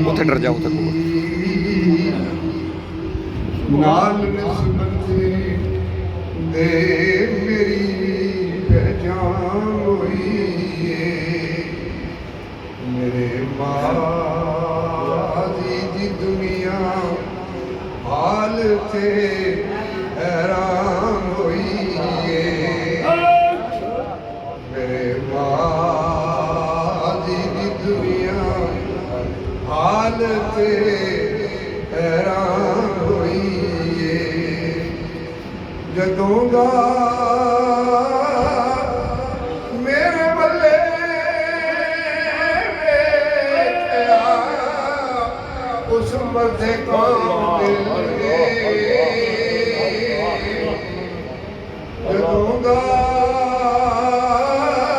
ਉੱਥੇ ਡਰ ਜਾਓ ਤੱਕ ਨਾਲ ਨਿਸਬਤ ਦੇ ਮੇਰੀ ਪਹਿਚਾਨ ਹੋਈ ਮੇਰੇ ਮਾਜ਼ੀ ਦੀ ਦੁਨੀਆ ਹਾਲ ਤੇ हैरान होई मेरे माजी की दुनिया हाल ते हैरान होई जदों दा मेरे बल्ले वेखिया उस मर्दे को